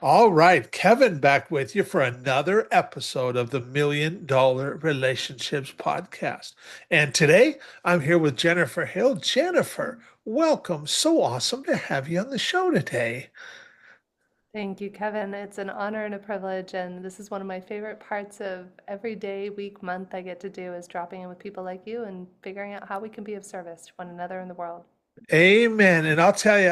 All right, Kevin back with you for another episode of the $1 Million Relationships Podcast. And today I'm here with Jennifer Hill. Jennifer, welcome. So awesome to have you on the show today. Thank you, Kevin. It's an honor and a privilege, and this is one of my favorite parts of every day, week, month I get to do is dropping in with people like you and figuring out how we can be of service to one another in the world. Amen. And I'll tell you,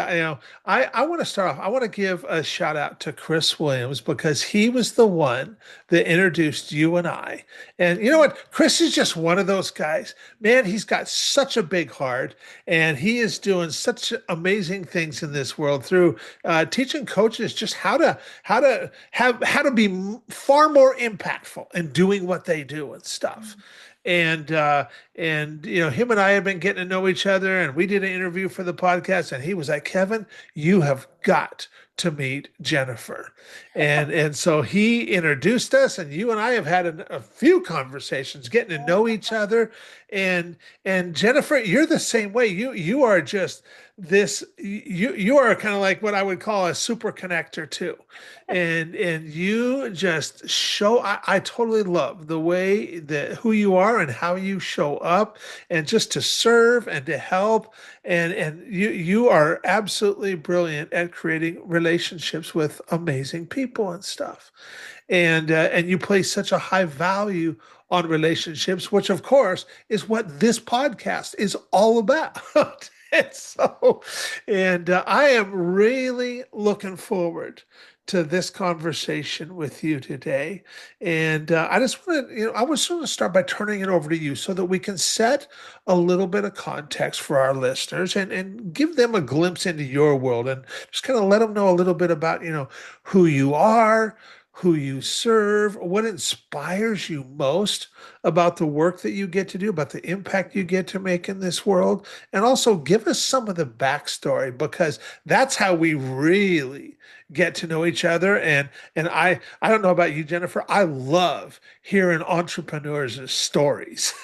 I want to start off. I want to give a shout out to Chris Williams because he was the one that introduced you and I. And you know what? Chris is just one of those guys. Man, he's got such a big heart and he is doing such amazing things in this world through teaching coaches just how to be far more impactful in doing what they do and stuff. And him and I have been getting to know each other, and we did an interview for the podcast, and he was like, Kevin, you have got to meet Jennifer. And so he introduced us, and you and I have had a few conversations getting to know each other. And Jennifer, you're the same way. You are just you are kind of like what I would call a super connector too. And you just show I totally love the way that who you are and how you show up and just to serve and to help and you are absolutely brilliant at creating relationships with amazing people and stuff. And you place such a high value on relationships, which of course is what this podcast is all about. And so, and I am really looking forward to this conversation with you today. And I just want to, I was going to start by turning it over to you so that we can set a little bit of context for our listeners and give them a glimpse into your world and just kind of let them know a little bit about, who you are, who you serve, what inspires you most about the work that you get to do, about the impact you get to make in this world, and also give us some of the backstory because that's how we really get to know each other. And I don't know about you, Jennifer. I love hearing entrepreneurs' stories.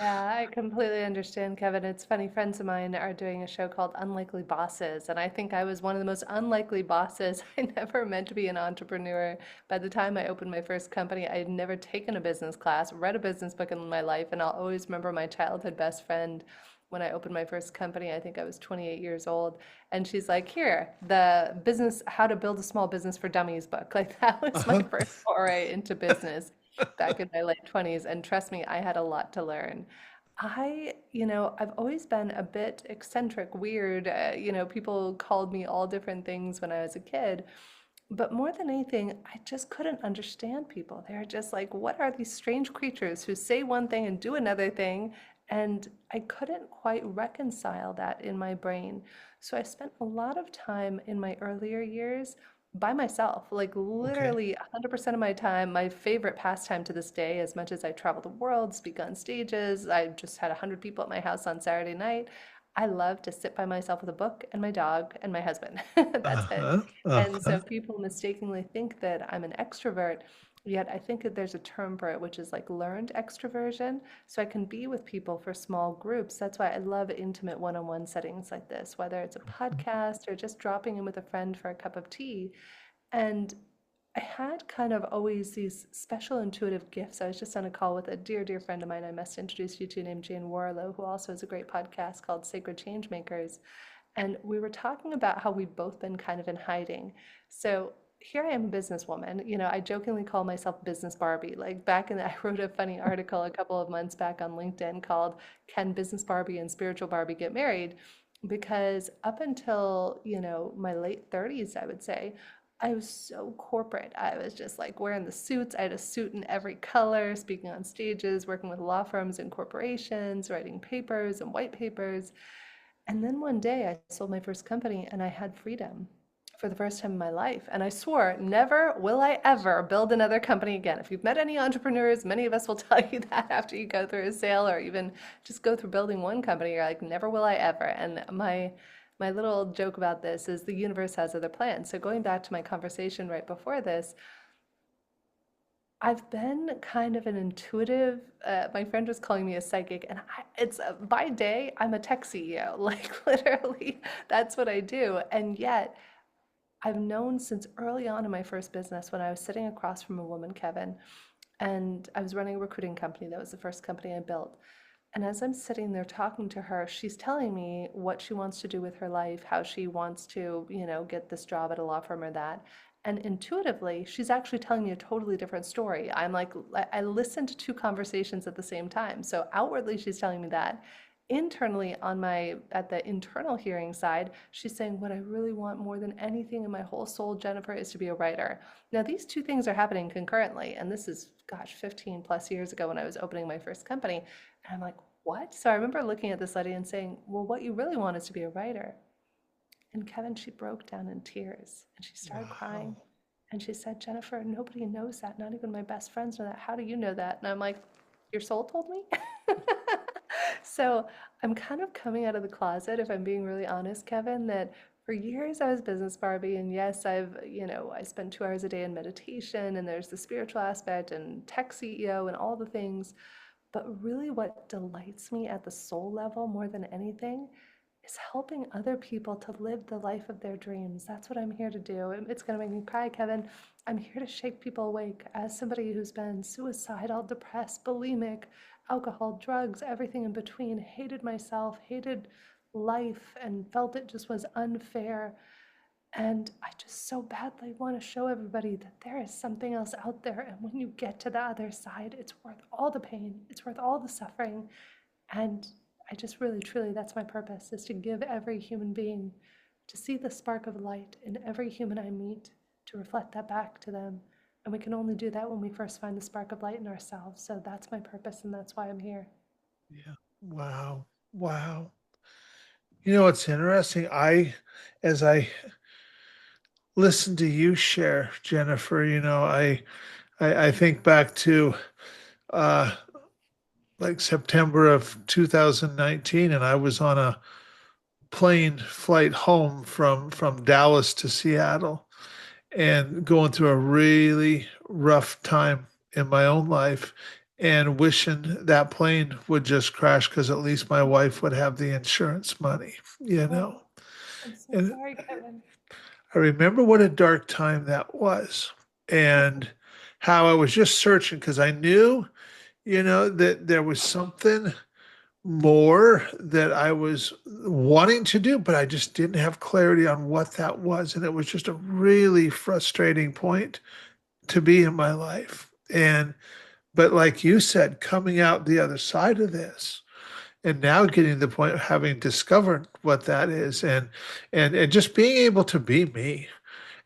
Yeah, I completely understand, Kevin. It's funny, friends of mine are doing a show called Unlikely Bosses, and I think I was one of the most unlikely bosses. I never meant to be an entrepreneur. By the time I opened my first company, I had never taken a business class, read a business book in my life, and I'll always remember my childhood best friend when I opened my first company. I think I was 28 years old, and she's like, "Here, the business, how to build a small business for dummies book." Like that was my Uh-huh. first foray into business back in my late 20s. And trust me, I had a lot to learn. I've always been a bit eccentric, weird. People called me all different things when I was a kid. But more than anything, I just couldn't understand people. They're just like, what are these strange creatures who say one thing and do another thing? And I couldn't quite reconcile that in my brain. So I spent a lot of time in my earlier years by myself, like Okay. literally 100% of my time. My favorite pastime to this day, as much as I travel the world, speak on stages, I just had 100 people at my house on Saturday night. I love to sit by myself with a book and my dog and my husband. That's it. Uh-huh. And Uh-huh. so people mistakenly think that I'm an extrovert, yet I think that there's a term for it, which is like learned extroversion. So I can be with people for small groups. That's why I love intimate one-on-one settings like this, whether it's a podcast or just dropping in with a friend for a cup of tea. And I had kind of always these special intuitive gifts. I was just on a call with a dear, dear friend of mine I must introduce you to named Jane Warlow, who also has a great podcast called Sacred Changemakers. And we were talking about how we've both been kind of in hiding. So here I am, a businesswoman. I jokingly call myself Business Barbie. Like I wrote a funny article a couple of months back on LinkedIn called Can Business Barbie and Spiritual Barbie Get Married? Because up until, my late 30s, I would say, I was so corporate. I was just like wearing the suits. I had a suit in every color, speaking on stages, working with law firms and corporations, writing papers and white papers. And then one day I sold my first company and I had freedom for the first time in my life. And I swore, never will I ever build another company again. If you've met any entrepreneurs, many of us will tell you that after you go through a sale or even just go through building one company, you're like, never will I ever. And my little joke about this is the universe has other plans. So going back to my conversation right before this, I've been kind of an intuitive. My friend was calling me a psychic, and it's by day I'm a tech CEO. Like literally, that's what I do. And yet, I've known since early on in my first business when I was sitting across from a woman, Kevin, and I was running a recruiting company. That was the first company I built. And as I'm sitting there talking to her, she's telling me what she wants to do with her life, how she wants to, get this job at a law firm or that. And intuitively, she's actually telling me a totally different story. I'm like, I listened to two conversations at the same time. So outwardly, she's telling me that. Internally, at the internal hearing side, she's saying, what I really want more than anything in my whole soul, Jennifer, is to be a writer. Now, these two things are happening concurrently. And this is, gosh, 15 plus years ago when I was opening my first company. And I'm like, what? So I remember looking at this lady and saying, well, what you really want is to be a writer. And Kevin, she broke down in tears and she started crying. Wow. And she said, Jennifer, nobody knows that. Not even my best friends know that. How do you know that? And I'm like, your soul told me. So I'm kind of coming out of the closet, if I'm being really honest, Kevin, that for years I was business Barbie. And yes, I spend 2 hours a day in meditation and there's the spiritual aspect and tech CEO and all the things. But really, what delights me at the soul level more than anything is helping other people to live the life of their dreams. That's what I'm here to do. It's going to make me cry, Kevin. I'm here to shake people awake. As somebody who's been suicidal, depressed, bulimic, alcohol, drugs, everything in between, hated myself, hated life, and felt it just was unfair. And I just so badly want to show everybody that there is something else out there. And when you get to the other side, it's worth all the pain, it's worth all the suffering. And I just really, truly, that's my purpose, is to give every human being, to see the spark of light in every human I meet, to reflect that back to them. And we can only do that when we first find the spark of light in ourselves. So that's my purpose, and that's why I'm here. Yeah. Wow. Wow. You know, it's interesting. As I listen to you share, Jennifer, I think back to uh, like September of 2019, and I was on a plane flight home from Dallas to Seattle, and going through a really rough time in my own life, and wishing that plane would just crash because at least my wife would have the insurance money, you Oh, know. I'm so And sorry, Kevin. I remember what a dark time that was, and how I was just searching because I knew, that there was something more that I was wanting to do, but I just didn't have clarity on what that was. And it was just a really frustrating point to be in my life. But like you said, coming out the other side of this and now getting to the point of having discovered what that is, and just being able to be me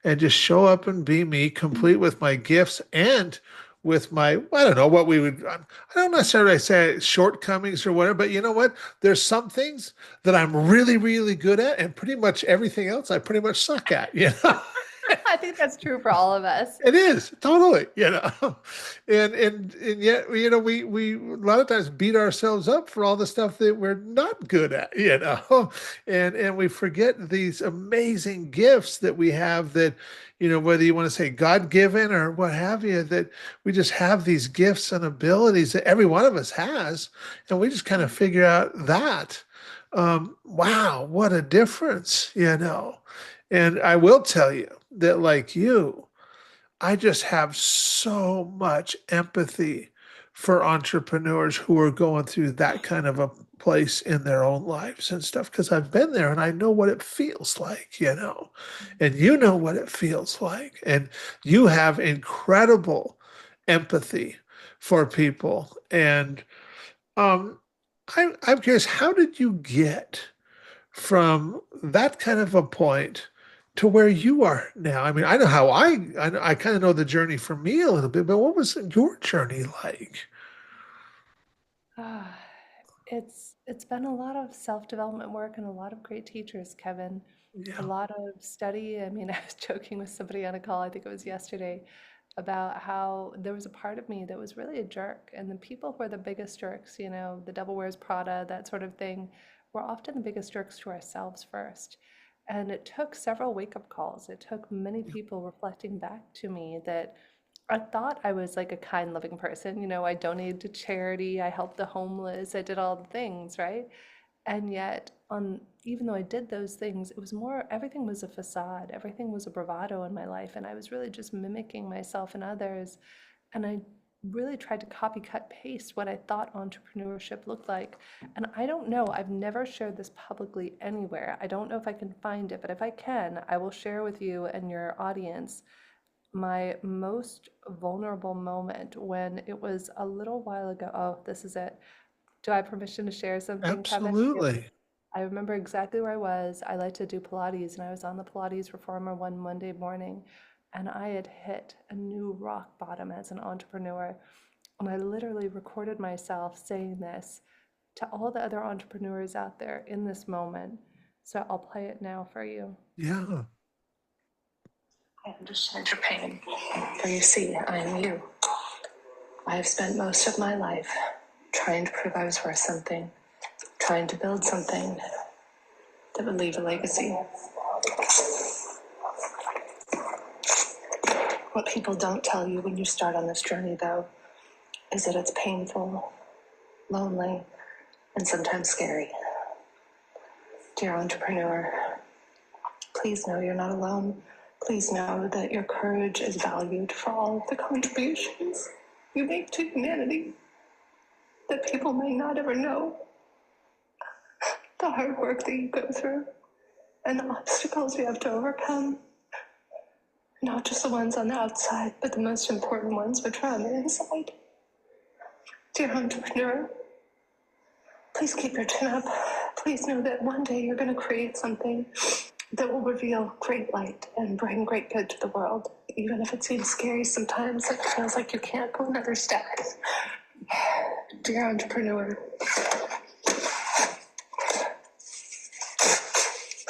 and just show up and be me, complete with my gifts and with my, I don't know what we would, I don't necessarily say shortcomings or whatever, but you know what? There's some things that I'm really, really good at, and pretty much everything else I pretty much suck at, you know? I think that's true for all of us. It is totally, and yet, we a lot of times beat ourselves up for all the stuff that we're not good at, and we forget these amazing gifts that we have that, whether you want to say God given or what have you, that we just have these gifts and abilities that every one of us has, and we just kind of figure out that, wow, what a difference. And I will tell you that, like you, I just have so much empathy for entrepreneurs who are going through that kind of a place in their own lives and stuff because I've been there and I know what it feels like, and you know what it feels like. And you have incredible empathy for people. And I'm curious, how did you get from that kind of a point to where you are now? I mean, I know how I kind of know the journey for me a little bit, but what was your journey like? Ah, it's been a lot of self-development work and a lot of great teachers, Kevin. A Yeah. lot of study. I mean, I was joking with somebody on a call, I think it was yesterday, about how there was a part of me that was really a jerk. And the people who are the biggest jerks, the devil wears Prada, that sort of thing, we're often the biggest jerks to ourselves first. And it took several wake-up calls. It took many people reflecting back to me that I thought I was like a kind, loving person. I donated to charity, I helped the homeless, I did all the things, right? And yet, even though I did those things, it was more, everything was a facade, everything was a bravado in my life, and I was really just mimicking myself and others. And I really tried to copy, cut, paste what I thought entrepreneurship looked like. And I don't know, I've never shared this publicly anywhere. I don't know if I can find it, but if I can, I will share with you and your audience my most vulnerable moment when it was a little while ago. Oh, this is it. Do I have permission to share something, Kevin? Absolutely. I remember exactly where I was. I like to do Pilates, and I was on the Pilates reformer one Monday morning, and I had hit a new rock bottom as an entrepreneur. And I literally recorded myself saying this to all the other entrepreneurs out there in this moment. So I'll play it now for you. Yeah. I understand your pain, for you see, I am you. I have spent most of my life trying to prove I was worth something, trying to build something that would leave a legacy. What people don't tell you when you start on this journey, though, is that it's painful, lonely, and sometimes scary. Dear entrepreneur, please know you're not alone. Please know that your courage is valued for all of the contributions you make to humanity that people may not ever know. The hard work that you go through and the obstacles you have to overcome, not just the ones on the outside, but the most important ones which are on the inside. Dear entrepreneur, please keep your chin up. Please know that one day you're going to create something that will reveal great light and bring great good to the world. Even if it seems scary sometimes, it feels like you can't go another step. Dear entrepreneur,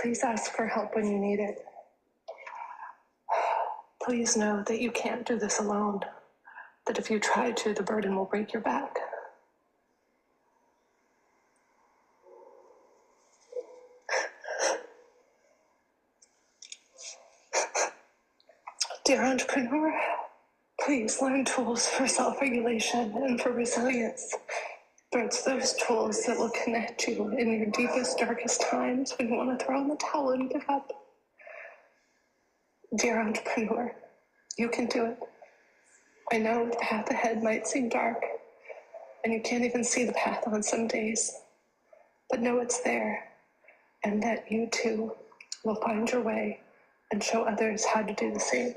please ask for help when you need it. Please know that you can't do this alone, that if you try to, the burden will break your back. Dear entrepreneur, please learn tools for self-regulation and for resilience. For it's those tools that will connect you in your deepest, darkest times when you want to throw in the towel and give up. Dear entrepreneur, you can do it. I know the path ahead might seem dark, and you can't even see the path on some days, but know it's there, and that you too will find your way and show others how to do the same.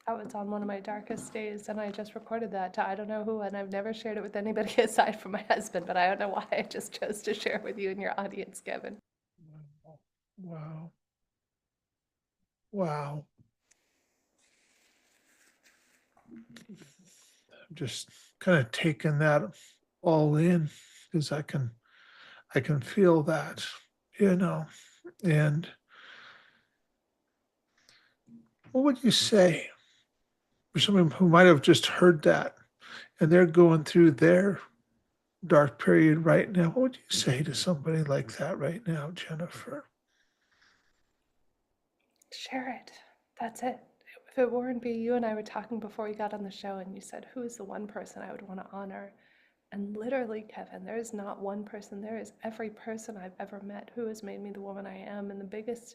That was on one of my darkest days, and I just recorded that to I don't know who, and I've never shared it with anybody aside from my husband, but I don't know why I just chose to share with you and your audience, Kevin. Wow. Wow. I'm just kind of taking that all in because I can feel that, you know. And what would you say for someone who might have just heard that and they're going through their dark period right now? What would you say to somebody like that right now, Jennifer? Share it. That's it. If it weren't be you and I were talking before you got on the show, and you said, who is the one person I would want to honor? And literally, Kevin, there is not one person, there is every person I've ever met who has made me the woman I am. And the biggest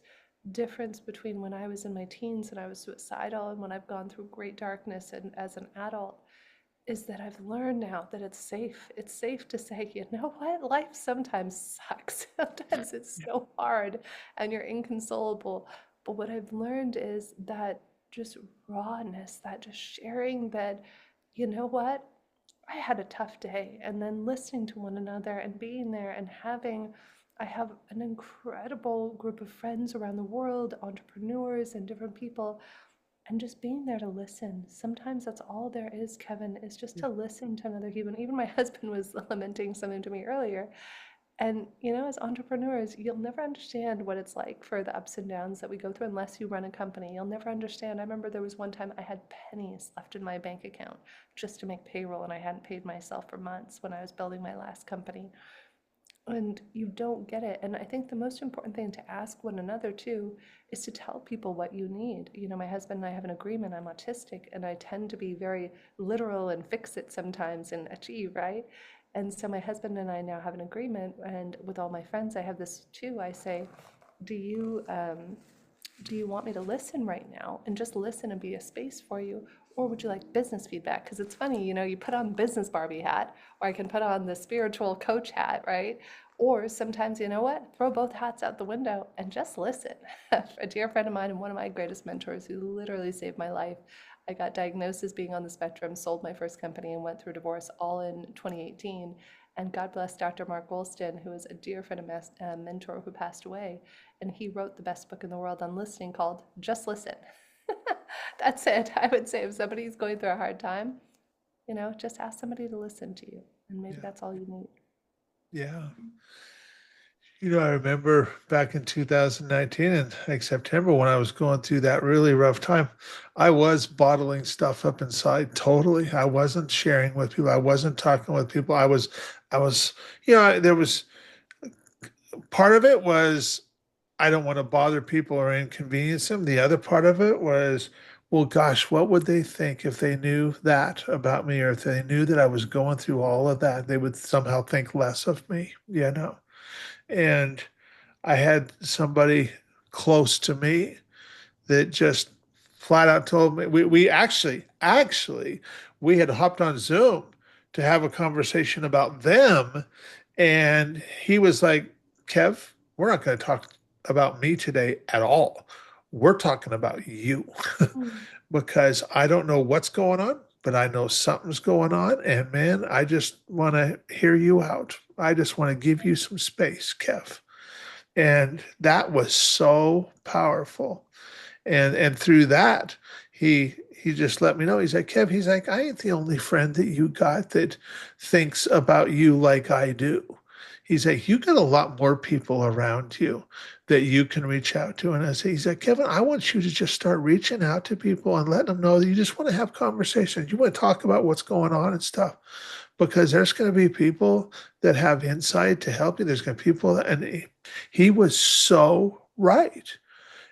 difference between when I was in my teens and I was suicidal and when I've gone through great darkness and as an adult is that I've learned now that it's safe. It's safe to say, you know what? Life sometimes sucks. Sometimes it's so hard and you're inconsolable. But what I've learned is that just rawness, that just sharing that, you know what? I had a tough day. And then listening to one another and being there and I have an incredible group of friends around the world, entrepreneurs and different people, and just being there to listen. Sometimes that's all there is, Kevin, is just to listen to another human. Even my husband was lamenting something to me earlier. And, as entrepreneurs, you'll never understand what it's like for the ups and downs that we go through unless you run a company. You'll never understand. I remember there was one time I had pennies left in my bank account just to make payroll, and I hadn't paid myself for months when I was building my last company. And you don't get it. And I think the most important thing to ask one another too is to tell people what you need. My husband and I have an agreement. I'm autistic and I tend to be very literal and fix it sometimes and achieve, right? And so my husband and I now have an agreement, and with all my friends, I have this too. I say, do you do you want me to listen right now and just listen and be a space for you? Or would you like business feedback? Because it's funny, you put on business Barbie hat, or I can put on the spiritual coach hat, right? Or sometimes, you know what? Throw both hats out the window and just listen. A dear friend of mine and one of my greatest mentors who literally saved my life. I got diagnosed as being on the spectrum, sold my first company, and went through divorce all in 2018. And God bless Dr. Mark Wolston, who is a dear friend and mentor who passed away. And he wrote the best book in the world on listening called Just Listen. That's it. I would say if somebody's going through a hard time, just ask somebody to listen to you. And maybe Yeah. that's all you need. Yeah. I remember back in 2019 in like September when I was going through that really rough time, I was bottling stuff up inside totally. I wasn't sharing with people. I wasn't talking with people. I was, there was part of it was I don't want to bother people or inconvenience them. The other part of it was, well, gosh, what would they think if they knew that about me or if they knew that I was going through all of that? They would somehow think less of me. And I had somebody close to me that just flat out told me we actually we had hopped on Zoom to have a conversation about them, and he was like, Kev, we're not going to talk about me today at all. We're talking about you Mm. because I don't know what's going on, but I know something's going on. And man, I just want to hear you out. I just want to give you some space, Kev. And that was so powerful. And through that, he just let me know. He's like, Kev, he's like, I ain't the only friend that you got that thinks about you like I do. He's like, you got a lot more people around you that you can reach out to. And he's like, Kevin, I want you to just start reaching out to people and letting them know that you just want to have conversations. You want to talk about what's going on and stuff because there's going to be people that have insight to help you. There's going to be people, and he was so right.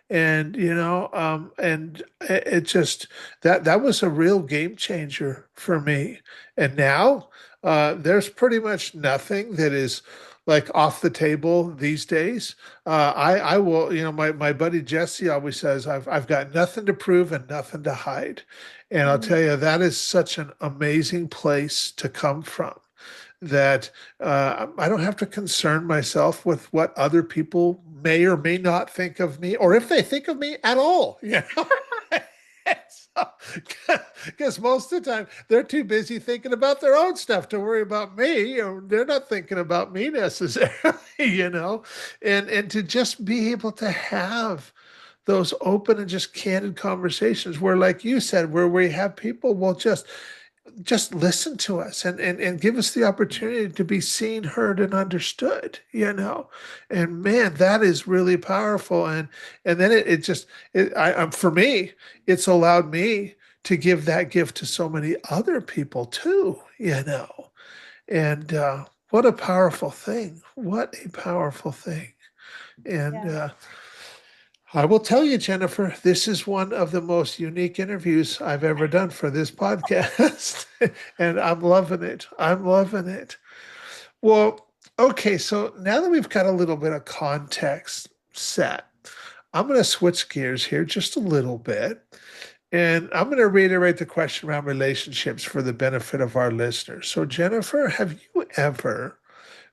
And and it just that was a real game changer for me. And now there's pretty much nothing that is like off the table these days. I will, my buddy Jesse always says I've got nothing to prove and nothing to hide. And I'll Mm. tell you, that is such an amazing place to come from that I don't have to concern myself with what other people may or may not think of me, or if they think of me at all. Because most of the time they're too busy thinking about their own stuff to worry about me, or they're not thinking about me necessarily, and to just be able to have those open and just candid conversations where, like you said, where we have people will just listen to us and give us the opportunity to be seen, heard, and understood. And man, that is really powerful. And then it just for me, it's allowed me to give that gift to so many other people too. And what a powerful thing. What a powerful thing. And Yeah. I will tell you, Jennifer, this is one of the most unique interviews I've ever done for this podcast. And I'm loving it. I'm loving it. Well, okay, so now that we've got a little bit of context set, I'm going to switch gears here just a little bit. And I'm going to reiterate the question around relationships for the benefit of our listeners. So, Jennifer, have you ever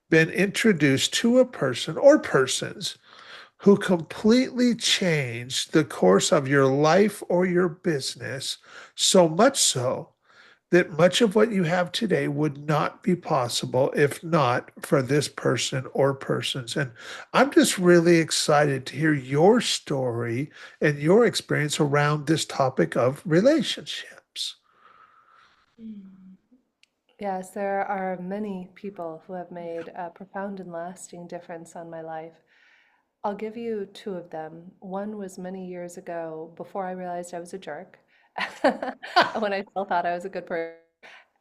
been introduced to a person or persons who completely changed the course of your life or your business, so much so that much of what you have today would not be possible if not for this person or persons? And I'm just really excited to hear your story and your experience around this topic of relationships. Mm. Yes, there are many people who have made a profound and lasting difference on my life. I'll give you two of them. One was many years ago before I realized I was a jerk, when I still thought I was a good person.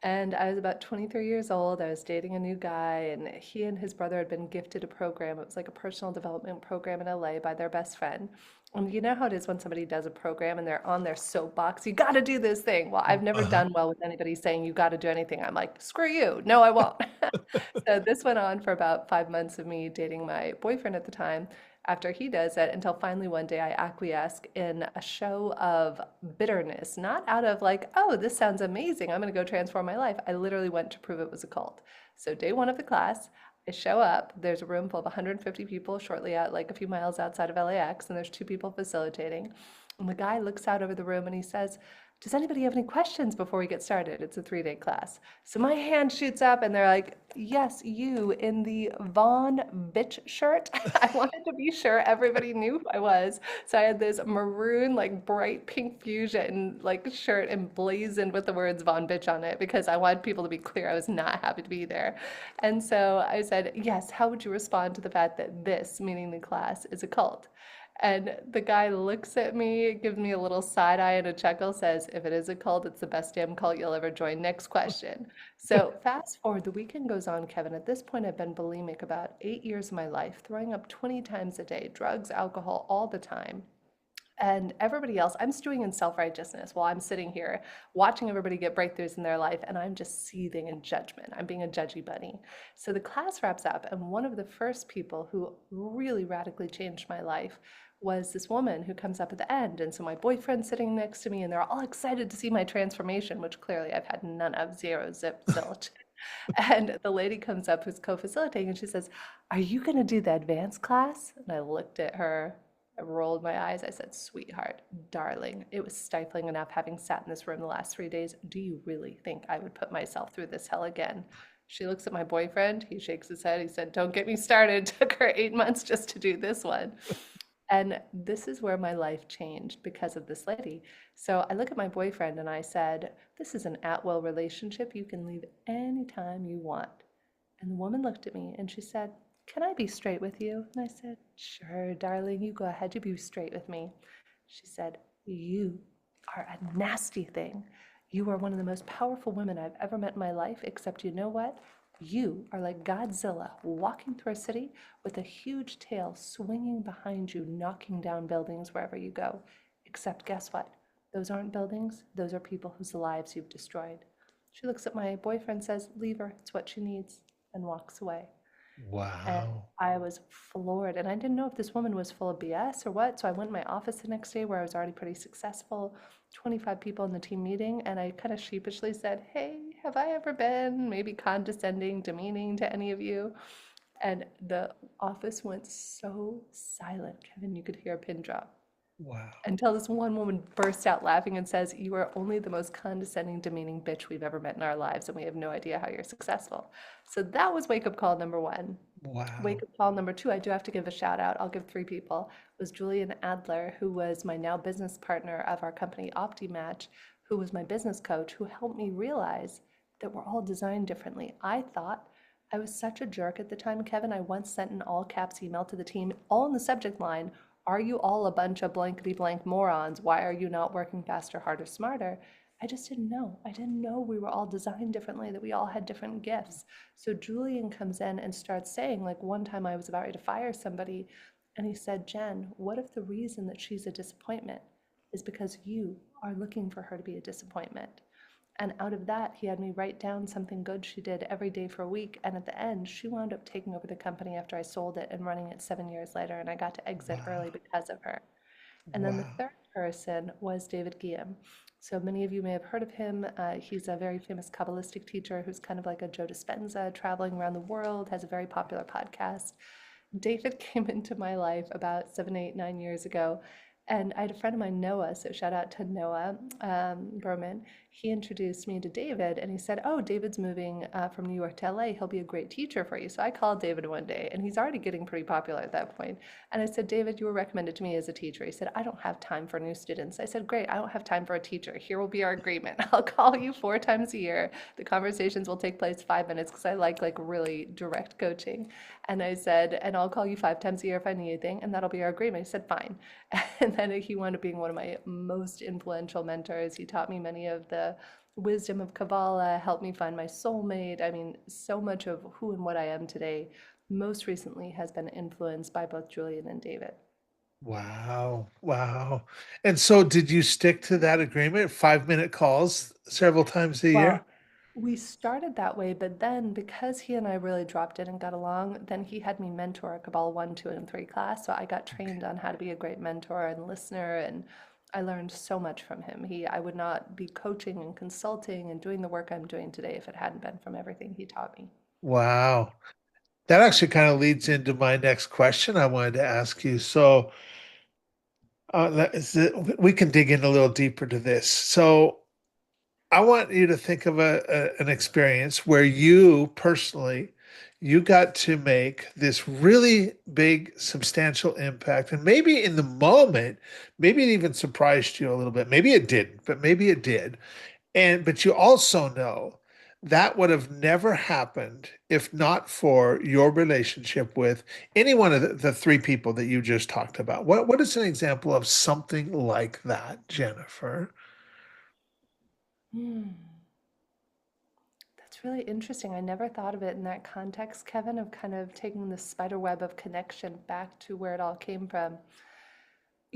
And I was about 23 years old. I was dating a new guy, and he and his brother had been gifted a program. It was like a personal development program in LA by their best friend. And you know how it is when somebody does a program and they're on their soapbox, you got to do this thing. Well, I've never Uh-huh. done well with anybody saying you got to do anything. I'm like, screw you. No, I won't. So this went on for about 5 months of me dating my boyfriend at the time after he does it until finally one day I acquiesce in a show of bitterness, not out of like, oh, this sounds amazing. I'm going to go transform my life. I literally went to prove it was a cult. So day one of the class, I show up. There's a room full of 150 people shortly out, like a few miles outside of LAX, and there's two people facilitating. And the guy looks out over the room and he says, does anybody have any questions before we get started? It's a 3-day class. So my hand shoots up and they're like, yes, you in the Vaughn bitch shirt. I wanted to be sure everybody knew who I was. So I had this maroon, like bright pink fusion like shirt emblazoned with the words Vaughn bitch on it because I wanted people to be clear I was not happy to be there. And so I said, yes, how would you respond to the fact that this, meaning the class, is a cult? And the guy looks at me, gives me a little side eye and a chuckle, says, if it is a cult, it's the best damn cult you'll ever join. Next question. So fast forward, the weekend goes on, Kevin. At this point, I've been bulimic about 8 years of my life, throwing up 20 times a day, drugs, alcohol, all the time. And everybody else, I'm stewing in self-righteousness while I'm sitting here watching everybody get breakthroughs in their life, and I'm just seething in judgment. I'm being a judgy bunny. So the class wraps up, and one of the first people who really radically changed my life was this woman who comes up at the end. And so my boyfriend's sitting next to me, and they're all excited to see my transformation, which clearly I've had none of, zero, zip, zilch. And the lady comes up who's co-facilitating, and she says, are you going to do the advanced class? And I looked at her. I rolled my eyes. I said, sweetheart, darling, it was stifling enough having sat in this room the last 3 days. Do you really think I would put myself through this hell again? She looks at my boyfriend. He shakes his head. He said, don't get me started. Took her 8 months just to do this one. And this is where my life changed because of this lady. So I look at my boyfriend and I said, this is an at-will relationship. You can leave anytime you want. And the woman looked at me and she said, can I be straight with you? And I said, sure, darling, you go ahead. You be straight with me. She said, you are a nasty thing. You are one of the most powerful women I've ever met in my life, except you know what? You are like Godzilla walking through a city with a huge tail swinging behind you, knocking down buildings wherever you go. Except guess what? Those aren't buildings. Those are people whose lives you've destroyed. She looks at my boyfriend, says, leave her. It's what she needs, and walks away. And Wow. I was floored. And I didn't know if this woman was full of BS or what. So I went to my office the next day where I was already pretty successful, 25 people in the team meeting. And I kind of sheepishly said, hey, have I ever been maybe condescending, demeaning to any of you? And the office went so silent, Kevin, you could hear a pin drop Wow. until this one woman bursts out laughing and says, you are only the most condescending, demeaning bitch we've ever met in our lives, and we have no idea how you're successful. So that was wake up call number one. Wake Wow. up call number two, I do have to give a shout out. I'll give three people. Was Julian Adler, who was my now business partner of our company OptiMatch, who was my business coach, who helped me realize that we're all designed differently. I thought I was such a jerk at the time, Kevin. I once sent an all caps email to the team, all in the subject line, are you all a bunch of blankety blank morons? Why are you not working faster, harder, smarter? I just didn't know. I didn't know we were all designed differently, that we all had different gifts. So Julian comes in and starts saying, like one time I was about ready to fire somebody, and he said, Jen, what if the reason that she's a disappointment is because you are looking for her to be a disappointment? And out of that, he had me write down something good she did every day for a week. And at the end, she wound up taking over the company after I sold it and running it 7 years later. And I got to exit Wow. early because of her. And then the Wow. third person was David Guillaume. So many of you may have heard of him. He's a very famous Kabbalistic teacher who's kind of like a Joe Dispenza, traveling around the world, has a very popular podcast. David came into my life about 7, 8, 9 years ago. And I had a friend of mine, Noah, so shout out to Noah Berman. He introduced me to David, and he said, oh, David's moving from New York to LA. He'll be a great teacher for you. So I called David one day, and he's already getting pretty popular at that point. And I said, David, you were recommended to me as a teacher. He said, I don't have time for new students. I said, great, I don't have time for a teacher. Here will be our agreement. I'll call you 4 times a year. The conversations will take place 5 minutes because I like really direct coaching. And I said, and I'll call you 5 times a year if I need anything, and that'll be our agreement. He said, fine. And then he wound up being one of my most influential mentors. He taught me many of the wisdom of Kabbalah helped me find my soulmate. I mean, so much of who and what I am today, most recently, has been influenced by both Julian and David. Wow. Wow. And so did you stick to that agreement, 5-minute calls several times a year? Well, we started that way, but then because he and I really dropped in and got along, then he had me mentor a Kabbalah 1, 2, and 3 class. So I got Okay. trained on how to be a great mentor and listener, and I learned so much from him. I would not be coaching and consulting and doing the work I'm doing today if it hadn't been from everything he taught me. Wow. That actually kind of leads into my next question I wanted to ask you. So, we can dig in a little deeper to this. So, I want you to think of an experience where you personally, you got to make this really big, substantial impact. And maybe in the moment, maybe it even surprised you a little bit. Maybe it didn't, but maybe it did. But you also know that would have never happened if not for your relationship with any one of the three people that you just talked about. What is an example of something like that, Jennifer? Hmm. That's really interesting. I never thought of it in that context, Kevin, of kind of taking the spider web of connection back to where it all came from.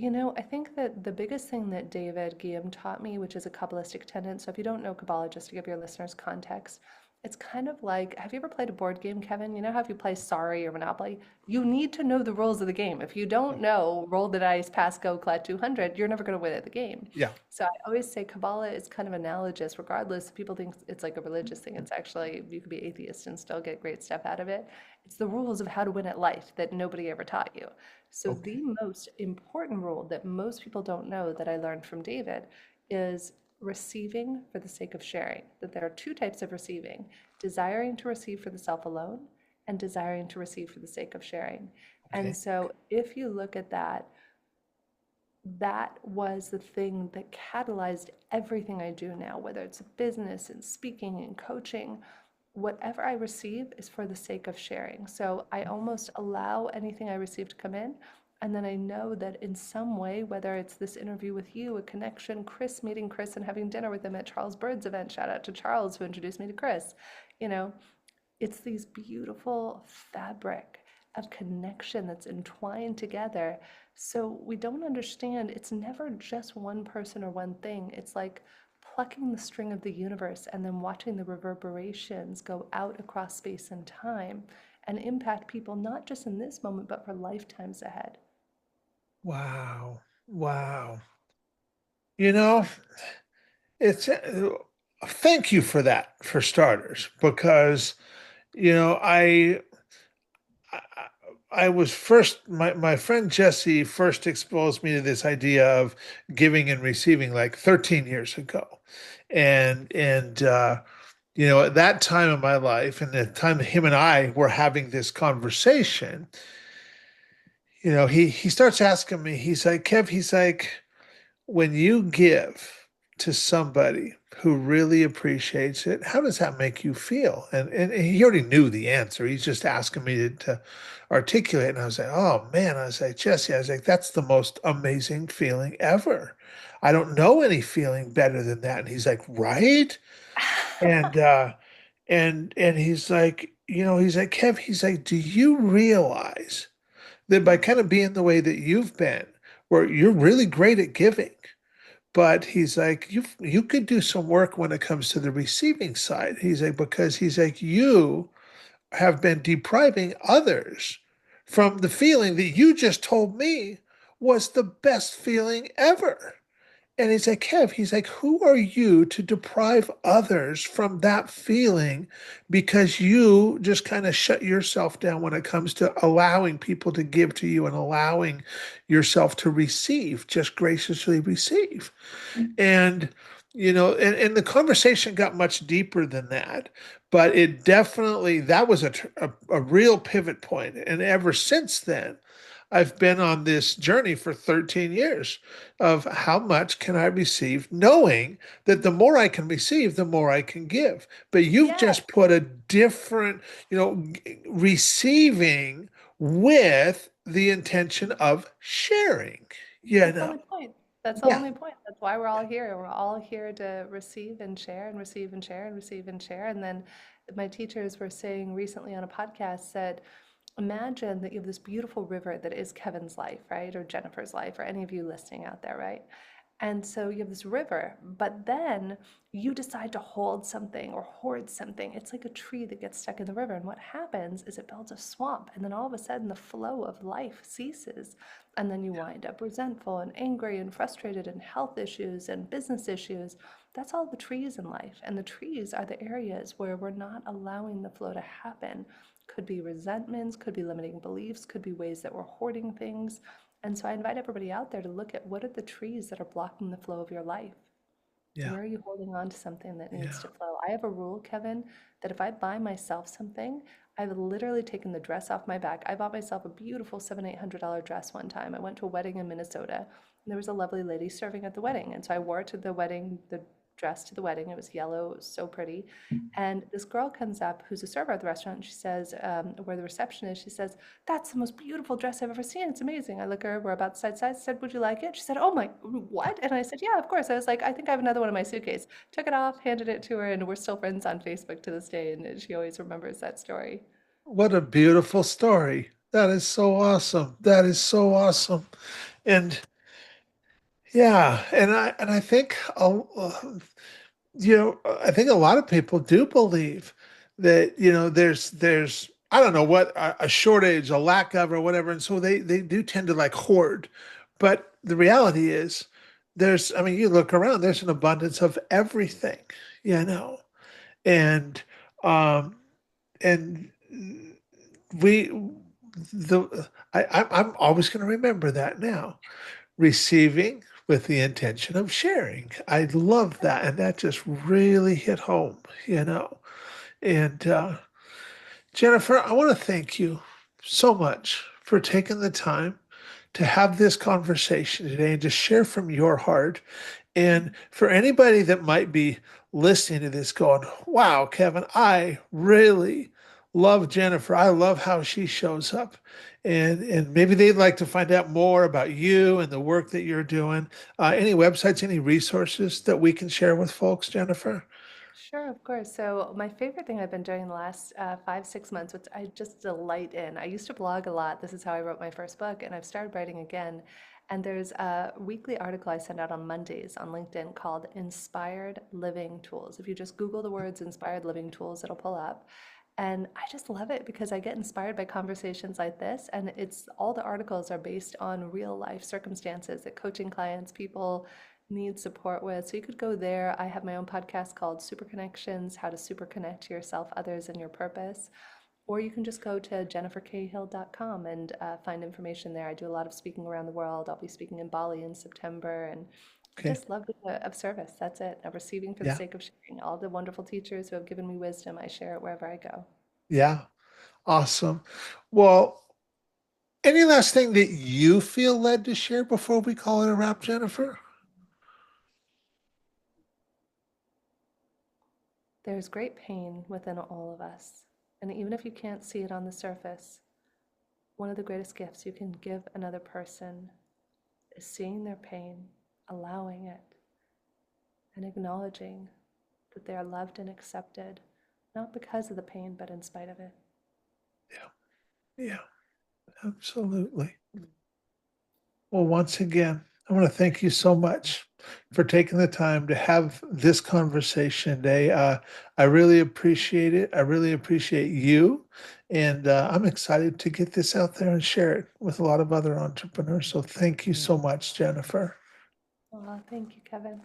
I think that the biggest thing that David Guillaume taught me, which is a Kabbalistic tenet, so if you don't know Kabbalah, just to give your listeners context, it's kind of like, have you ever played a board game, Kevin? You know how if you play Sorry or Monopoly, you need to know the rules of the game. If you don't know, roll the dice, pass, go, collect 200, you're never going to win at the game. Yeah. So I always say Kabbalah is kind of analogous, regardless. People think it's like a religious thing. It's actually, you could be atheist and still get great stuff out of it. It's the rules of how to win at life that nobody ever taught you. So, Okay. the most important rule that most people don't know that I learned from David is receiving for the sake of sharing. That there are two types of receiving: desiring to receive for the self alone and desiring to receive for the sake of sharing. And Okay. so, if you look at that, that was the thing that catalyzed everything I do now, whether it's business and speaking and coaching. Whatever I receive is for the sake of sharing. So I almost allow anything I receive to come in. And then I know that in some way, whether it's this interview with you, a connection, Chris meeting Chris and having dinner with him at Charles Bird's event, shout out to Charles who introduced me to Chris, you know, it's these beautiful fabric of connection that's entwined together. So we don't understand it's never just one person or one thing. It's like plucking the string of the universe and then watching the reverberations go out across space and time and impact people not just in this moment, but for lifetimes ahead. Wow. Wow. You know, it's thank you for that for starters, because I, I was first my friend Jesse first exposed me to this idea of giving and receiving like 13 years ago. And at that time in my life and the time him and I were having this conversation, he starts asking me, he's like, Kev, he's like, when you give to somebody who really appreciates it, how does that make you feel? And he already knew the answer. He's just asking me to articulate. And I was like, oh man, I was like, Jesse, I was like, that's the most amazing feeling ever. I don't know any feeling better than that. And he's like, right? And he's like, he's like, Kev, he's like, do you realize that by kind of being the way that you've been, where you're really great at giving, but he's like, you could do some work when it comes to the receiving side. He's like, because he's like, you have been depriving others from the feeling that you just told me was the best feeling ever. And he's like, Kev, he's like, who are you to deprive others from that feeling because you just kind of shut yourself down when it comes to allowing people to give to you and allowing yourself to receive, just graciously receive. And and the conversation got much deeper than that, but it definitely that was a real pivot point. And ever since then, I've been on this journey for 13 years of how much can I receive, knowing that the more I can receive, the more I can give. But you've Yes, just put a different, receiving with the intention of sharing, you it's on know. the point. That's the Yeah. only point. That's why we're all here. We're all here to receive and share and receive and share and receive and share. And then my teachers were saying recently on a podcast said, imagine that you have this beautiful river that is Kevin's life, right? Or Jennifer's life, or any of you listening out there, right? And so you have this river, but then you decide to hold something or hoard something. It's like a tree that gets stuck in the river. And what happens is it builds a swamp. And then all of a sudden, the flow of life ceases. And then you wind up resentful and angry and frustrated and health issues and business issues. That's all the trees in life. And the trees are the areas where we're not allowing the flow to happen. Could be resentments, could be limiting beliefs, could be ways that we're hoarding things. And so I invite everybody out there to look at what are the trees that are blocking the flow of your life? Yeah. Where are you holding on to something that needs Yeah. to flow? I have a rule, Kevin, that if I buy myself something, I've literally taken the dress off my back. I bought myself a beautiful $700-800 dress one time. I went to a wedding in Minnesota, and there was a lovely lady serving at the wedding. And so I wore it to the wedding, the dress to the wedding. It was yellow, it was so pretty. And this girl comes up who's a server at the restaurant, and she says, where the reception is, she says, "That's the most beautiful dress I've ever seen. It's amazing." I look at her, we're about the side size, said, "Would you like it?" She said, "Oh my, what?" And I said, "Yeah, of course." I was like, "I think I have another one in my suitcase." Took it off, handed it to her, and we're still friends on Facebook to this day. And she always remembers that story. What a beautiful story. That is so awesome. That is so awesome. And yeah, and I think I think a lot of people do believe that, there's I don't know what a shortage, a lack of, or whatever, and so they do tend to like hoard. But the reality is, I mean, you look around, there's an abundance of everything, you know, and um, and we the I'm always going to remember that now, receiving with the intention of sharing. I love that. And that just really hit home, you know. And Jennifer, I want to thank you so much for taking the time to have this conversation today and to share from your heart. And for anybody that might be listening to this going, wow, Kevin, I really love Jennifer. I love how she shows up. And maybe they'd like to find out more about you and the work that you're doing. Any websites, any resources that we can share with folks, Jennifer? Sure, of course. So my favorite thing I've been doing the last 5, 6 months, which I just delight in. I used to blog a lot. This is how I wrote my first book, and I've started writing again. And there's a weekly article I send out on Mondays on LinkedIn called Inspired Living Tools. If you just Google the words Inspired Living Tools, it'll pull up. And I just love it because I get inspired by conversations like this. And it's all the articles are based on real life circumstances that coaching clients, people need support with. So you could go there. I have my own podcast called Super Connections, how to super connect to yourself, others, and your purpose. Or you can just go to jenniferkhill.com and find information there. I do a lot of speaking around the world. I'll be speaking in Bali in September. And I Okay. just love being of service. That's it. I'm receiving for the Yeah. sake of sharing. All the wonderful teachers who have given me wisdom, I share it wherever I go. Yeah. Awesome. Well, any last thing that you feel led to share before we call it a wrap, Jennifer? There's great pain within all of us. And even if you can't see it on the surface, one of the greatest gifts you can give another person is seeing their pain, allowing it, and acknowledging that they are loved and accepted, not because of the pain, but in spite of it. Yeah. Yeah. Absolutely. Well, once again, I want to thank you so much for taking the time to have this conversation today. I really appreciate it. I really appreciate you. And I'm excited to get this out there and share it with a lot of other entrepreneurs. So thank you so much, Jennifer. Well, thank you, Kevin.